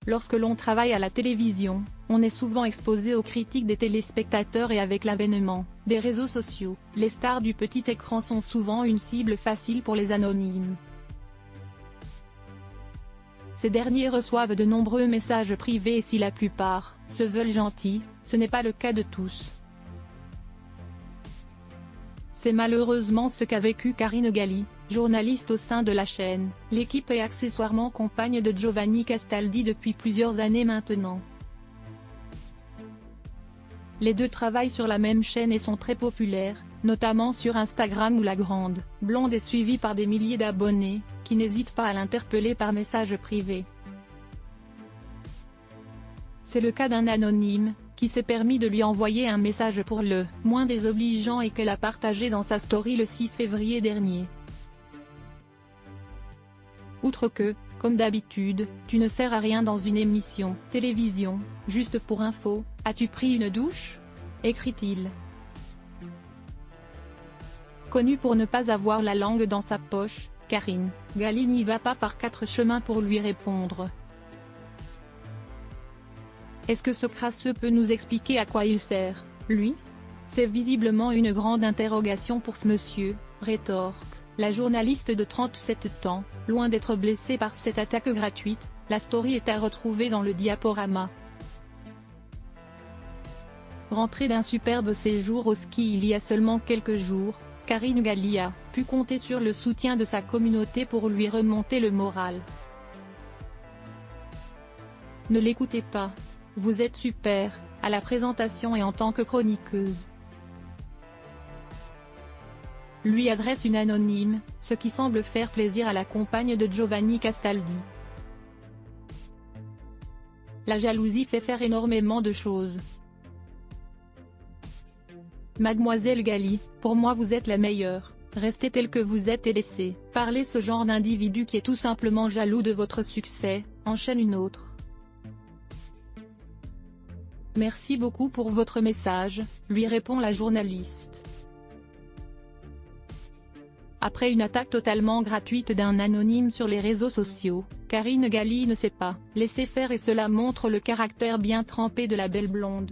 Lorsque l'on travaille à la télévision, on est souvent exposé aux critiques des téléspectateurs et avec l'avènement des réseaux sociaux, les stars du petit écran sont souvent une cible facile pour les anonymes. Ces derniers reçoivent de nombreux messages privés et si la plupart se veulent gentils, ce n'est pas le cas de tous. C'est malheureusement ce qu'a vécu Karine Galli, journaliste au sein de la chaîne L'équipe et accessoirement compagne de Giovanni Castaldi depuis plusieurs années maintenant. Les deux travaillent sur la même chaîne et sont très populaires, notamment sur Instagram où la grande blonde est suivie par des milliers d'abonnés, qui n'hésitent pas à l'interpeller par message privé. C'est le cas d'un anonyme, qui s'est permis de lui envoyer un message pour le moins désobligeant et qu'elle a partagé dans sa story le 6 février dernier. Outre que, comme d'habitude, tu ne sers à rien dans une émission télévision, juste pour info, as-tu pris une douche ? Écrit-il. Connue pour ne pas avoir la langue dans sa poche, Karine Galli n'y va pas par quatre chemins pour lui répondre. Est-ce que ce crasseux peut nous expliquer à quoi il sert, lui ? C'est visiblement une grande interrogation pour ce monsieur, rétorque la journaliste de 37 ans, loin d'être blessée par cette attaque gratuite. La story est à retrouver dans le diaporama. Rentrée d'un superbe séjour au ski il y a seulement quelques jours, Karine Galli a pu compter sur le soutien de sa communauté pour lui remonter le moral. Ne l'écoutez pas. Vous êtes super, à la présentation et en tant que chroniqueuse. Lui adresse une anonyme, ce qui semble faire plaisir à la compagne de Giovanni Castaldi. La jalousie fait faire énormément de choses. Mademoiselle Galli, pour moi vous êtes la meilleure, restez telle que vous êtes et laissez parler ce genre d'individu qui est tout simplement jaloux de votre succès, enchaîne une autre. Merci beaucoup pour votre message, lui répond la journaliste. Après une attaque totalement gratuite d'un anonyme sur les réseaux sociaux, Karine Galli ne s'est pas laissée faire et cela montre le caractère bien trempé de la belle blonde.